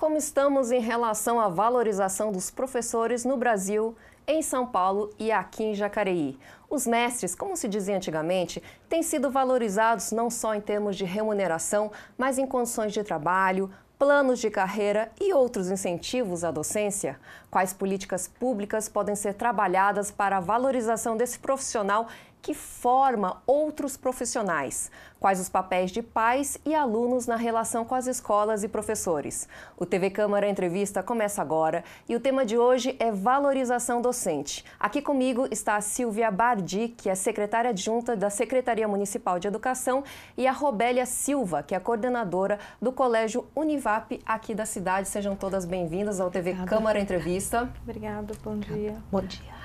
Como estamos em relação à valorização dos professores no Brasil, em São Paulo e aqui em Jacareí? Os mestres, como se dizia antigamente, têm sido valorizados não só em termos de remuneração, mas em condições de trabalho, planos de carreira e outros incentivos à docência? Quais políticas públicas podem ser trabalhadas para a valorização desse profissional que forma outros profissionais? Quais os papéis de pais e alunos na relação com as escolas e professores? O TV Câmara Entrevista começa agora e o tema de hoje é valorização docente. Aqui comigo está a Silvia Bardi, que é secretária adjunta da Secretaria Municipal de Educação, e a Robélia Silva, que é coordenadora do Colégio Univap aqui da cidade. Sejam todas bem-vindas ao TV Câmara Entrevista. Obrigada, bom dia. Bom dia.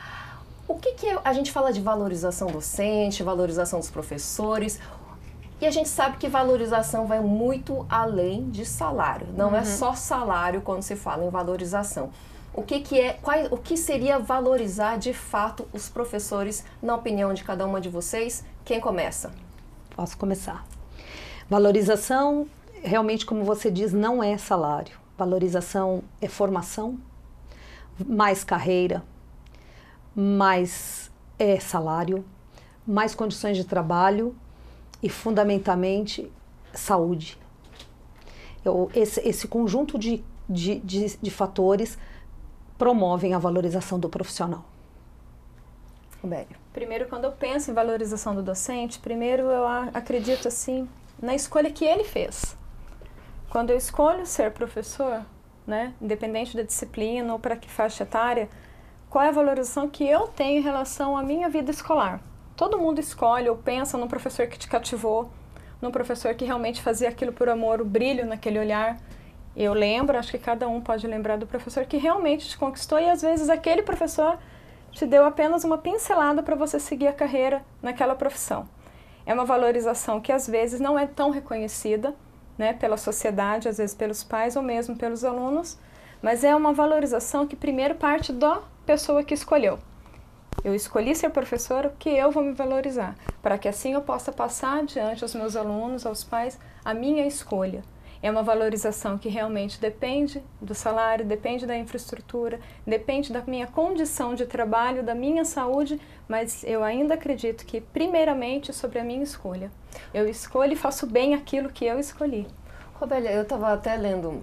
O que a gente fala de valorização docente, valorização dos professores, e a gente sabe que valorização vai muito além de salário. Não é só salário quando se fala em valorização. O que seria valorizar de fato os professores, na opinião de cada uma de vocês? Quem começa? Posso começar. Valorização, realmente, como você diz, não é salário. Valorização é formação, mais carreira, mais salário, mais condições de trabalho e, fundamentalmente, saúde. Esse conjunto de fatores promovem a valorização do profissional. Robélia. Primeiro, quando eu penso em valorização do docente, primeiro eu acredito assim na escolha que ele fez. Quando eu escolho ser professor, né, independente da disciplina ou para que faixa etária, qual é a valorização que eu tenho em relação à minha vida escolar? Todo mundo escolhe ou pensa num professor que te cativou, num professor que realmente fazia aquilo por amor, o brilho naquele olhar. Eu lembro, acho que cada um pode lembrar do professor que realmente te conquistou e às vezes aquele professor te deu apenas uma pincelada para você seguir a carreira naquela profissão. É uma valorização que às vezes não é tão reconhecida, né, pela sociedade, às vezes pelos pais ou mesmo pelos alunos, mas é uma valorização que primeiro parte da pessoa que escolheu. Eu escolhi ser professora, que eu vou me valorizar, para que assim eu possa passar adiante aos meus alunos, aos pais, a minha escolha. É uma valorização que realmente depende do salário, depende da infraestrutura, depende da minha condição de trabalho, da minha saúde, mas eu ainda acredito que, primeiramente, sobre a minha escolha. Eu escolho e faço bem aquilo que eu escolhi. Robélia, eu estava até lendo,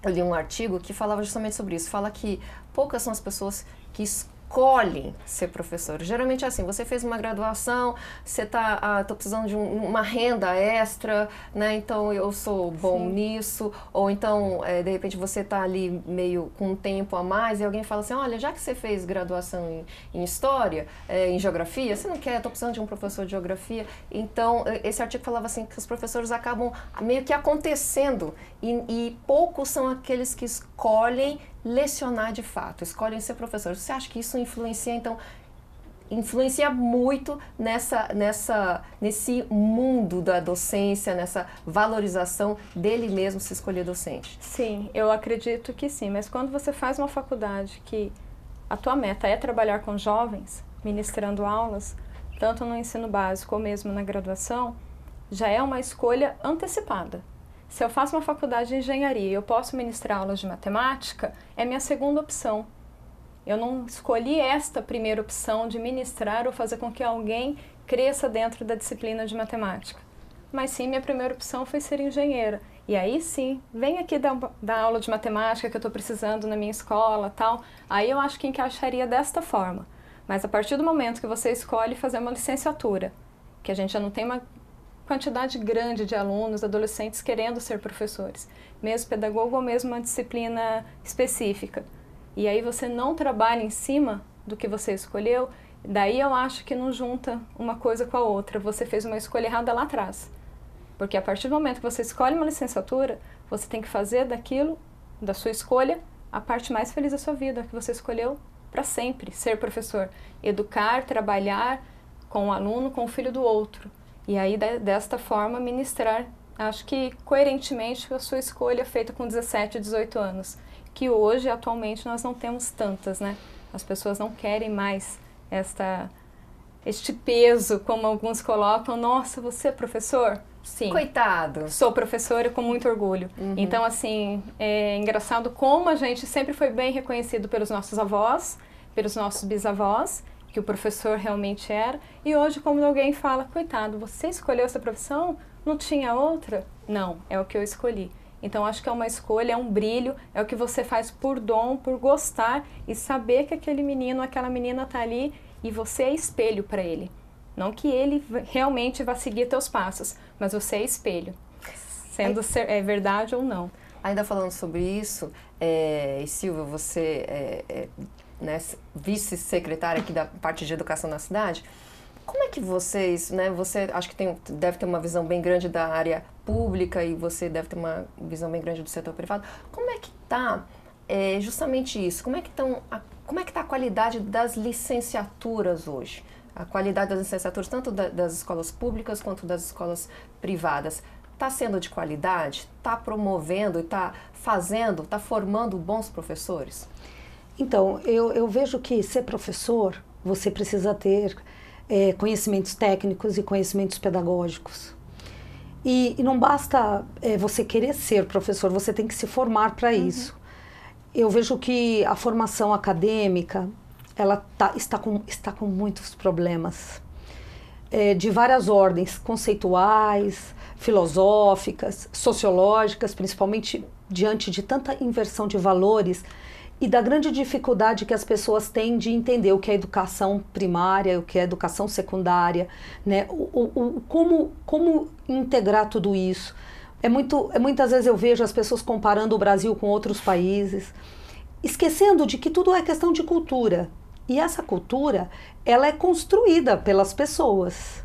eu li um artigo que falava justamente sobre isso. Fala que poucas são as pessoas que escolhem ser professor. Geralmente é assim, você fez uma graduação, você tô precisando de uma renda extra, né? Então eu sou bom nisso, ou então de repente você tá ali meio com um tempo a mais e alguém fala assim, olha, já que você fez graduação em história, em geografia, você não quer, tô precisando de um professor de geografia. Então esse artigo falava assim que os professores acabam meio que acontecendo e poucos são aqueles que escolhem lecionar de fato, escolhem ser professor. Você acha que isso influencia, então, influencia muito nesse mundo da docência, nessa valorização dele mesmo se escolher docente? Sim, eu acredito que sim, mas quando você faz uma faculdade que a tua meta é trabalhar com jovens, ministrando aulas, tanto no ensino básico ou mesmo na graduação, já é uma escolha antecipada. Se eu faço uma faculdade de engenharia e eu posso ministrar aulas de matemática, é minha segunda opção. Eu não escolhi esta primeira opção de ministrar ou fazer com que alguém cresça dentro da disciplina de matemática. Mas sim, minha primeira opção foi ser engenheira. E aí sim, vem aqui dar aula de matemática que eu estou precisando na minha escola, tal. Aí eu acho que encaixaria desta forma. Mas a partir do momento que você escolhe fazer uma licenciatura, que a gente já não tem uma quantidade grande de alunos, adolescentes querendo ser professores, mesmo pedagogo ou mesmo uma disciplina específica. E aí você não trabalha em cima do que você escolheu, daí eu acho que não junta uma coisa com a outra. Você fez uma escolha errada lá atrás. Porque a partir do momento que você escolhe uma licenciatura, você tem que fazer daquilo, da sua escolha, a parte mais feliz da sua vida, que você escolheu para sempre, ser professor. Educar, trabalhar com o aluno, com o filho do outro. E aí, desta forma, ministrar, acho que coerentemente, a sua escolha feita com 17, 18 anos. Que hoje, atualmente, nós não temos tantas, né? As pessoas não querem mais este peso, como alguns colocam, nossa, você é professor? Sim. Coitado. Sou professora com muito orgulho. Então, assim, é engraçado como a gente sempre foi bem reconhecido pelos nossos avós, pelos nossos bisavós, que o professor realmente era. E hoje, quando alguém fala, coitado, você escolheu essa profissão? Não tinha outra? Não, é o que eu escolhi. Então, acho que é uma escolha, é um brilho, é o que você faz por dom, por gostar e saber que aquele menino, aquela menina está ali e você é espelho para ele. Não que ele realmente vá seguir teus passos, mas você é espelho, sendo verdade ou não. Ainda falando sobre isso, e Silvia, você né, vice-secretária aqui da parte de educação na cidade, como é que vocês, né, você acho que deve ter uma visão bem grande da área pública e você deve ter uma visão bem grande do setor privado, como é que está justamente isso? Como é que está a qualidade das licenciaturas hoje? A qualidade das licenciaturas, tanto das escolas públicas quanto das escolas privadas, está sendo de qualidade? Está promovendo e está formando bons professores? Então, eu vejo que ser professor, você precisa ter conhecimentos técnicos e conhecimentos pedagógicos. E não basta você querer ser professor, você tem que se formar para isso. Eu vejo que a formação acadêmica, ela está com muitos problemas, de várias ordens, conceituais, filosóficas, sociológicas, principalmente diante de tanta inversão de valores e da grande dificuldade que as pessoas têm de entender o que é educação primária, o que é educação secundária, né? Como integrar tudo isso. Muitas vezes eu vejo as pessoas comparando o Brasil com outros países, esquecendo de que tudo é questão de cultura. E essa cultura, ela é construída pelas pessoas.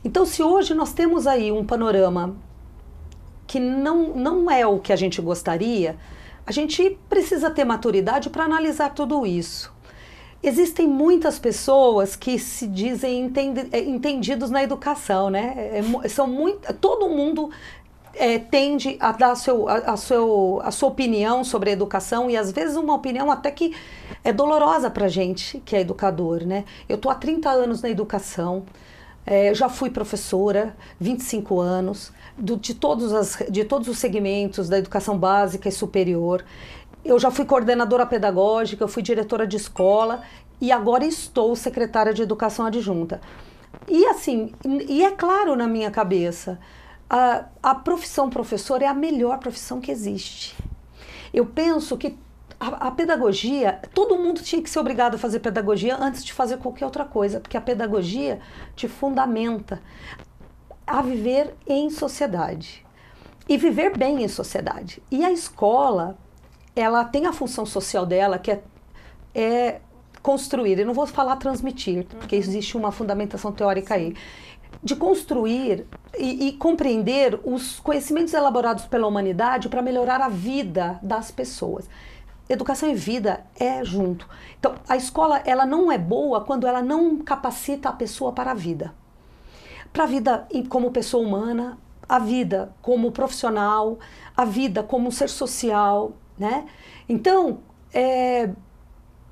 Então, se hoje nós temos aí um panorama que não é o que a gente gostaria, a gente precisa ter maturidade para analisar tudo isso. Existem muitas pessoas que se dizem entendidos na educação, né? Todo mundo tende a dar a sua opinião sobre a educação e às vezes uma opinião até que é dolorosa para a gente que é educador, né? Eu estou há 30 anos na educação, já fui professora, 25 anos, de todos os segmentos da educação básica e superior. Eu já fui coordenadora pedagógica, eu fui diretora de escola e agora estou secretária de educação adjunta. E assim, é claro na minha cabeça, a profissão professor é a melhor profissão que existe. Eu penso que a pedagogia, todo mundo tinha que ser obrigado a fazer pedagogia antes de fazer qualquer outra coisa, porque a pedagogia te fundamenta a viver em sociedade e viver bem em sociedade. E a escola, ela tem a função social dela, que é construir, eu não vou falar transmitir, porque existe uma fundamentação teórica aí, de construir e compreender os conhecimentos elaborados pela humanidade para melhorar a vida das pessoas. Educação e vida é junto. Então, a escola, ela não é boa quando ela não capacita a pessoa para a vida. Para a vida como pessoa humana, a vida como profissional, a vida como ser social, né? Então,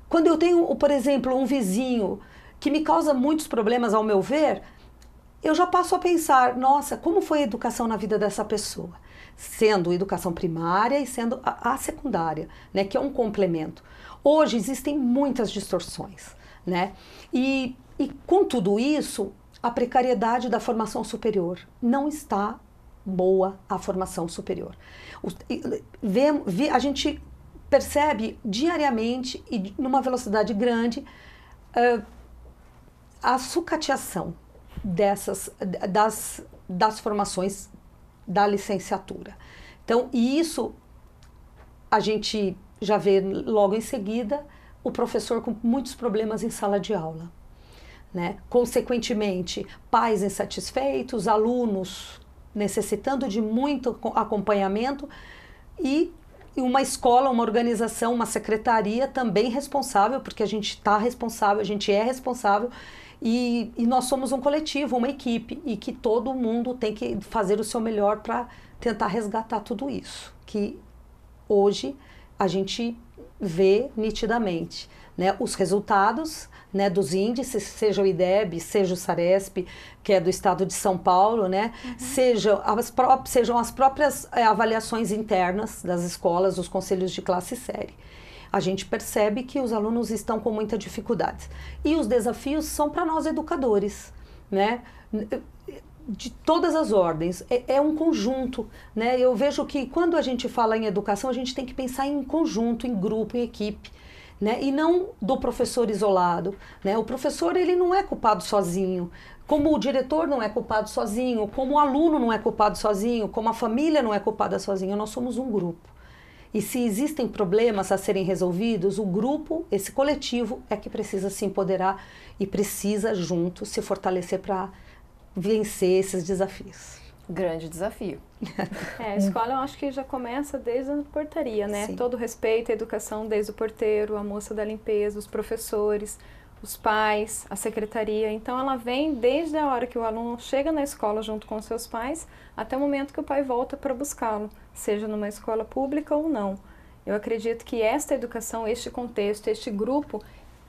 quando eu tenho, por exemplo, um vizinho que me causa muitos problemas, ao meu ver, eu já passo a pensar, nossa, como foi a educação na vida dessa pessoa? Sendo educação primária e sendo a secundária, né, que é um complemento. Hoje existem muitas distorções, né? E com tudo isso, a precariedade da formação superior não está boa a formação superior. A gente percebe diariamente e numa velocidade grande a sucateação das formações da licenciatura. Então, e isso a gente já vê logo em seguida o professor com muitos problemas em sala de aula, né? Consequentemente, pais insatisfeitos, alunos necessitando de muito acompanhamento e uma escola, uma organização, uma secretaria também responsável, porque a gente está responsável, a gente é responsável e nós somos um coletivo, uma equipe e que todo mundo tem que fazer o seu melhor para tentar resgatar tudo isso, que hoje a gente vê nitidamente, né, os resultados, né, dos índices, seja o IDEB, seja o SARESP, que é do estado de São Paulo, né, sejam as próprias avaliações internas das escolas, os conselhos de classe e série. A gente percebe que os alunos estão com muita dificuldade. E os desafios são para nós educadores, né, de todas as ordens, é um conjunto, né? Eu vejo que quando a gente fala em educação, a gente tem que pensar em conjunto, em grupo, em equipe, né? E não do professor isolado, né? O professor, ele não é culpado sozinho, como o diretor não é culpado sozinho, como o aluno não é culpado sozinho, como a família não é culpada sozinha, nós somos um grupo. E se existem problemas a serem resolvidos, o grupo, esse coletivo, é que precisa se empoderar e precisa junto se fortalecer para vencer esses desafios. Grande desafio. A escola eu acho que já começa desde a portaria, né? Sim. Todo o respeito, a educação desde o porteiro, a moça da limpeza, os professores, os pais, a secretaria. Então ela vem desde a hora que o aluno chega na escola junto com os seus pais até o momento que o pai volta para buscá-lo, seja numa escola pública ou não. Eu acredito que esta educação, este contexto, este grupo,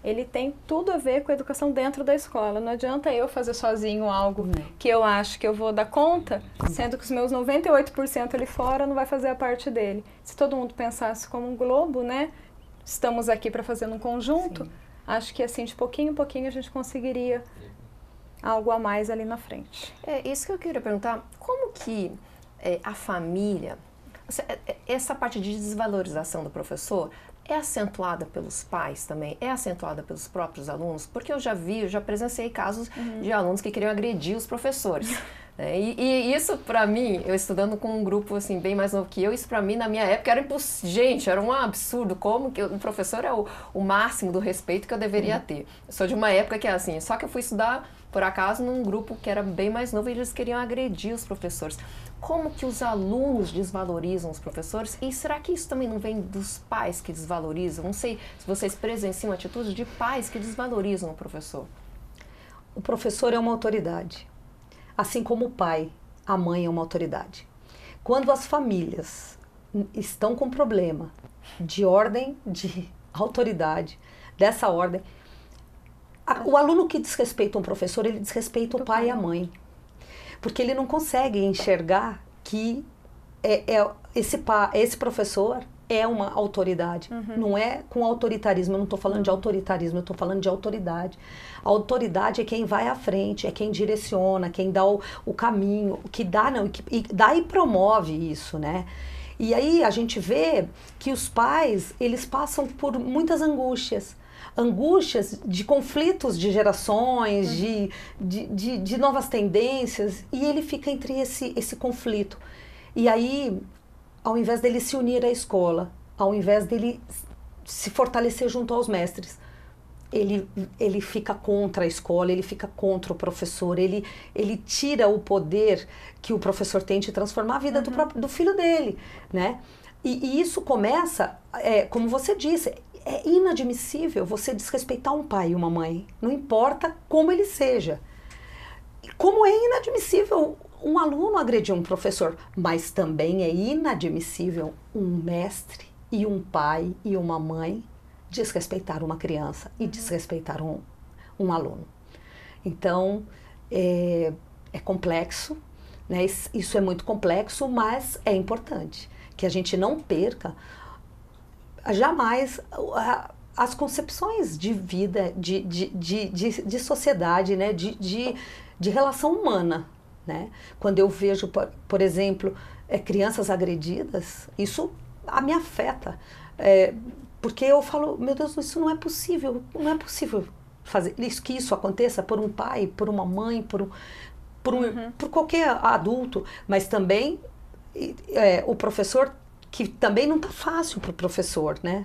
ele tem tudo a ver com a educação dentro da escola. Não adianta eu fazer sozinho algo que eu acho que eu vou dar conta, sendo que os meus 98% ali fora não vai fazer a parte dele. Se todo mundo pensasse como um globo, né? Estamos aqui para fazer num conjunto. Sim. Acho que assim, de pouquinho em pouquinho, a gente conseguiria algo a mais ali na frente. É isso que eu queria perguntar. Como que a família, essa parte de desvalorização do professor, é acentuada pelos pais também? É acentuada pelos próprios alunos? Porque eu já presenciei casos de alunos que queriam agredir os professores. E isso, para mim, eu estudando com um grupo assim, bem mais novo que eu, isso para mim, na minha época, era impossível. Gente, era um absurdo. Como que o professor é o máximo do respeito que eu deveria ter. Eu sou de uma época que é assim, só que eu fui estudar, por acaso, num grupo que era bem mais novo e eles queriam agredir os professores. Como que os alunos desvalorizam os professores? E será que isso também não vem dos pais que desvalorizam? Não sei se vocês presenciam atitudes de pais que desvalorizam o professor. O professor é uma autoridade. Assim como o pai, a mãe é uma autoridade. Quando as famílias estão com problema de ordem, de autoridade, dessa ordem, o aluno que desrespeita um professor, ele desrespeita o pai e a mãe. Porque ele não consegue enxergar que esse professor é uma autoridade. Não é com autoritarismo, eu não estou falando de autoritarismo, eu estou falando de autoridade. A autoridade é quem vai à frente, é quem direciona, quem dá o caminho, que dá e promove isso, né? E aí a gente vê que os pais, eles passam por muitas angústias de conflitos de gerações, de novas tendências, e ele fica entre esse conflito. E aí, ao invés dele se unir à escola, ao invés dele se fortalecer junto aos mestres, ele fica contra a escola, ele fica contra o professor, ele tira o poder que o professor tem de transformar a vida do filho dele, né? E isso começa, como você disse, é inadmissível você desrespeitar um pai e uma mãe, não importa como ele seja. Como é inadmissível um aluno agredir um professor, mas também é inadmissível um mestre e um pai e uma mãe desrespeitar uma criança e desrespeitar um aluno. Então, é complexo, né? Isso é muito complexo, mas é importante que a gente não perca jamais as concepções de vida, de sociedade, né? de relação humana. Né? Quando eu vejo, por exemplo, crianças agredidas, isso me afeta. Porque eu falo, meu Deus, isso não é possível fazer que isso aconteça por um pai, por uma mãe, por qualquer adulto, mas também o professor, que também não está fácil para o professor, né?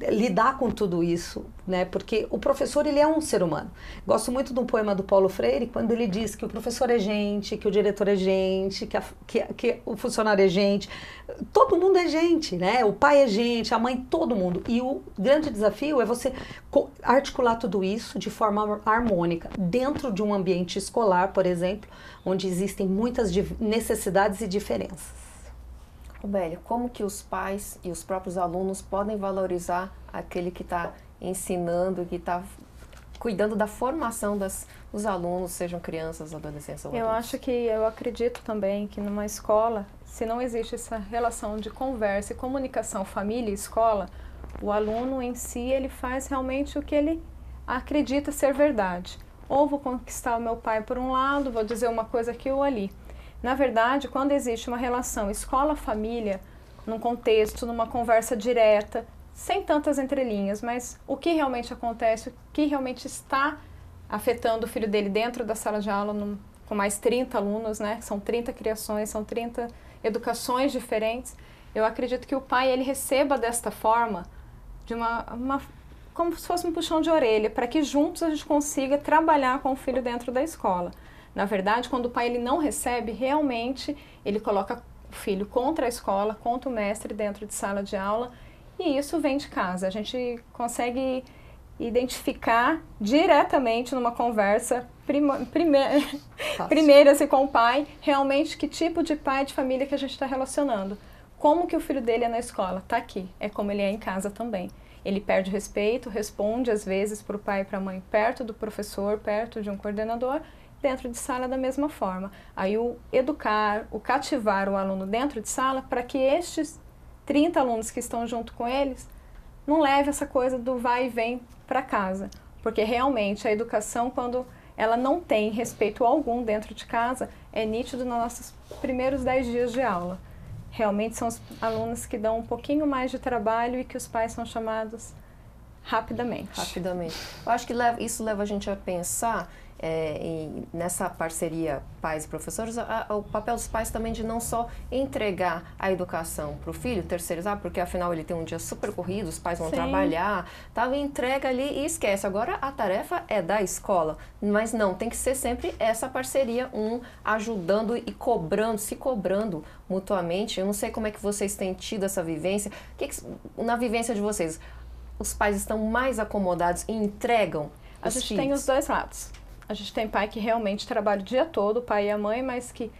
Lidar com tudo isso, né? Porque o professor, ele é um ser humano. Gosto muito de um poema do Paulo Freire, quando ele diz que o professor é gente, que o diretor é gente, que o funcionário é gente. Todo mundo é gente, né? O pai é gente, a mãe, todo mundo. E o grande desafio é você articular tudo isso de forma harmônica, dentro de um ambiente escolar, por exemplo, onde existem muitas necessidades e diferenças. Obélia, como que os pais e os próprios alunos podem valorizar aquele que está ensinando, que está cuidando da formação dos alunos, sejam crianças, adolescentes ou adultos? Eu acredito também que numa escola, se não existe essa relação de conversa e comunicação família e escola, o aluno em si, ele faz realmente o que ele acredita ser verdade. Ou vou conquistar o meu pai por um lado, vou dizer uma coisa aqui ou ali. Na verdade, quando existe uma relação escola-família, num contexto, numa conversa direta, sem tantas entrelinhas, mas o que realmente acontece, o que realmente está afetando o filho dele dentro da sala de aula, com mais 30 alunos, né? São 30 criações, são 30 educações diferentes. Eu acredito que o pai, ele receba desta forma, de como se fosse um puxão de orelha, para que juntos a gente consiga trabalhar com o filho dentro da escola. Na verdade, quando o pai ele não recebe, realmente ele coloca o filho contra a escola, contra o mestre dentro de sala de aula, e isso vem de casa. A gente consegue identificar diretamente numa conversa primeira assim, com o pai, realmente que tipo de pai de família que a gente está relacionando. Como que o filho dele é na escola? Está aqui. É como ele é em casa também. Ele perde respeito, responde às vezes para o pai e para a mãe perto do professor, perto de um coordenador, dentro de sala da mesma forma. Aí o educar, o cativar o aluno dentro de sala para que estes 30 alunos que estão junto com eles não leve essa coisa do vai e vem para casa. Porque realmente a educação, quando ela não tem respeito algum dentro de casa, é nítido nos nossos primeiros 10 dias de aula. Realmente são os alunos que dão um pouquinho mais de trabalho e que os pais são chamados rapidamente. Rapidamente. Eu acho que isso leva a gente a pensar nessa parceria pais e professores, o papel dos pais também de não só entregar a educação para o filho, terceirizar, porque afinal ele tem um dia super corrido, os pais vão trabalhar, tal, entrega ali e esquece. Agora a tarefa é da escola, mas não, tem que ser sempre essa parceria, um ajudando e cobrando, se cobrando mutuamente. Eu não sei como é que vocês têm tido essa vivência, na vivência de vocês, os pais estão mais acomodados e entregam a gente tem os dois lados. A gente tem pai que realmente trabalha o dia todo, o pai e a mãe, mas que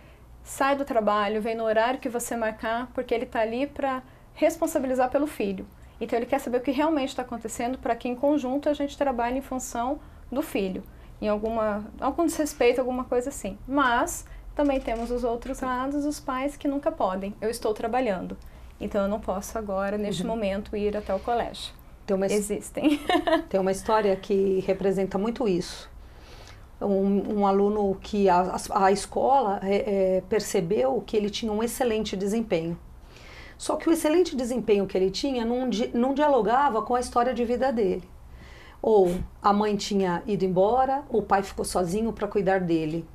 sai do trabalho, vem no horário que você marcar, porque ele está ali para responsabilizar pelo filho. Então ele quer saber o que realmente está acontecendo para que em conjunto a gente trabalhe em função do filho. Em algum desrespeito, alguma coisa assim. Mas também temos os outros lados, os pais que nunca podem. Eu estou trabalhando, então eu não posso agora, neste momento, ir até o colégio. Existem. Tem uma história que representa muito isso. Um aluno que a escola percebeu que ele tinha um excelente desempenho. Só que o excelente desempenho que ele tinha não dialogava com a história de vida dele. Ou a mãe tinha ido embora, o pai ficou sozinho para cuidar dele.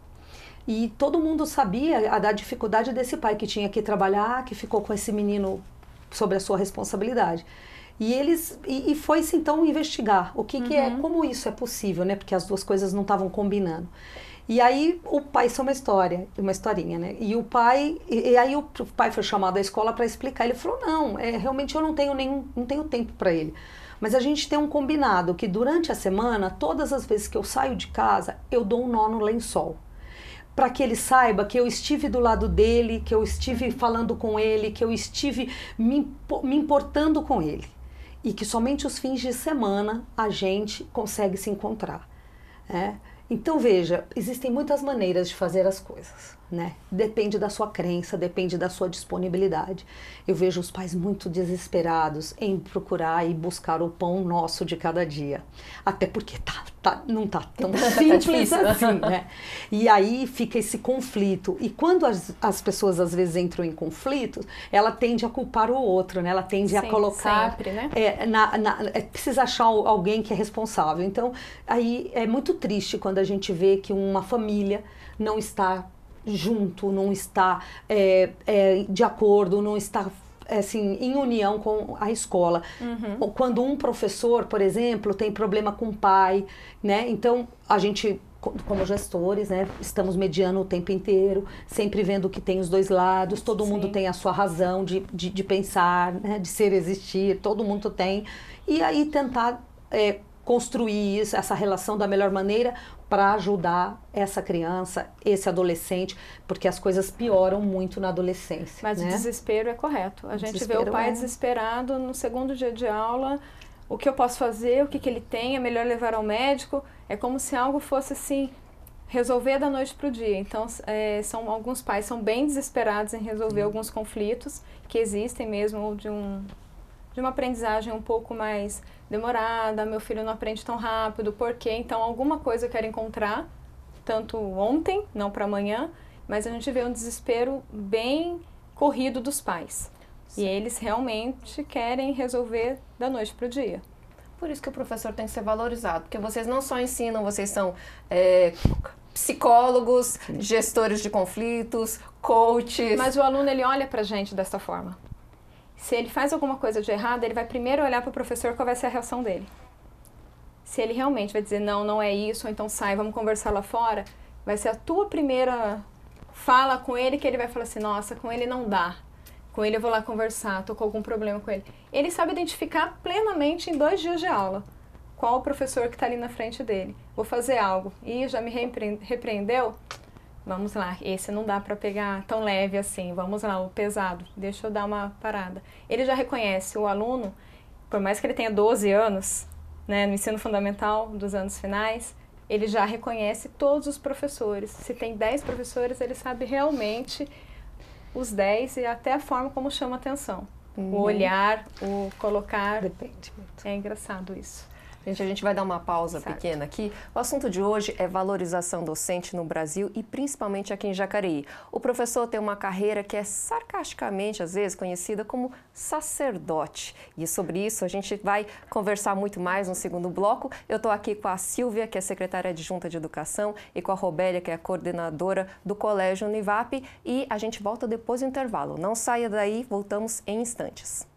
E todo mundo sabia da dificuldade desse pai que tinha que trabalhar, que ficou com esse menino sobre a sua responsabilidade. E foi-se então investigar o que é, como isso é possível, né? Porque as duas coisas não estavam combinando. E aí o pai, isso é uma historinha, né? E aí o pai foi chamado à escola para explicar. Ele falou: não, realmente eu não tenho tempo para ele. Mas a gente tem um combinado que durante a semana, todas as vezes que eu saio de casa, eu dou um nó no lençol. Para que ele saiba que eu estive do lado dele, que eu estive falando com ele, que eu estive me importando com ele. E que somente os fins de semana a gente consegue se encontrar. Então veja, existem muitas maneiras de fazer as coisas, né? Depende da sua crença, depende da sua disponibilidade. Eu vejo os pais muito desesperados em procurar e buscar o pão nosso de cada dia. Até porque não tá tão simples assim, né? E aí fica esse conflito. E quando as pessoas às vezes entram em conflitos, ela tende a culpar o outro, né? Ela tende a colocar... Sempre, né? Precisa achar alguém que é responsável. Então, aí é muito triste quando a gente vê que uma família não está junto, não está de acordo, não está assim, em união com a escola. Ou quando um professor, por exemplo, tem problema com o pai, né? Então, a gente, como gestores, né, estamos mediando o tempo inteiro, sempre vendo que tem os dois lados, todo mundo tem a sua razão de pensar, né, de ser, existir, todo mundo tem. E aí tentar construir essa relação da melhor maneira para ajudar essa criança, esse adolescente, porque as coisas pioram muito na adolescência. Mas né? O desespero é correto. A gente vê o pai desesperado no segundo dia de aula, o que eu posso fazer, o que, que ele tem, é melhor levar ao médico. É como se algo fosse assim, resolver da noite para o dia. Então, alguns pais são bem desesperados em resolver alguns conflitos que existem mesmo de uma aprendizagem um pouco mais demorada, meu filho não aprende tão rápido, por quê? Então, alguma coisa eu quero encontrar, tanto ontem, não para amanhã, mas a gente vê um desespero bem corrido dos pais. E eles realmente querem resolver da noite para o dia. Por isso que o professor tem que ser valorizado, porque vocês não só ensinam, vocês são psicólogos, gestores de conflitos, coaches. Mas o aluno, ele olha pra gente dessa forma. Se ele faz alguma coisa de errado, ele vai primeiro olhar para o professor qual vai ser a reação dele. Se ele realmente vai dizer, não, não é isso, ou então sai, vamos conversar lá fora, vai ser a tua primeira fala com ele que ele vai falar assim, nossa, com ele não dá. Com ele eu vou lá conversar, tô com algum problema com ele. Ele sabe identificar plenamente em 2 dias de aula qual o professor que está ali na frente dele. Vou fazer algo. E já me repreendeu? Vamos lá, esse não dá para pegar tão leve assim, vamos lá, o pesado, deixa eu dar uma parada. Ele já reconhece o aluno, por mais que ele tenha 12 anos, né, no ensino fundamental, dos anos finais, ele já reconhece todos os professores. Se tem 10 professores, ele sabe realmente os 10 e até a forma como chama a atenção. O olhar, o colocar. Depende muito. É engraçado isso. Gente, a gente vai dar uma pausa pequena aqui. O assunto de hoje é valorização docente no Brasil e principalmente aqui em Jacareí. O professor tem uma carreira que é sarcasticamente, às vezes, conhecida como sacerdote. E sobre isso a gente vai conversar muito mais no segundo bloco. Eu estou aqui com a Silvia, que é secretária adjunta de Educação, e com a Robélia, que é a coordenadora do Colégio Univap. E a gente volta depois do intervalo. Não saia daí, voltamos em instantes.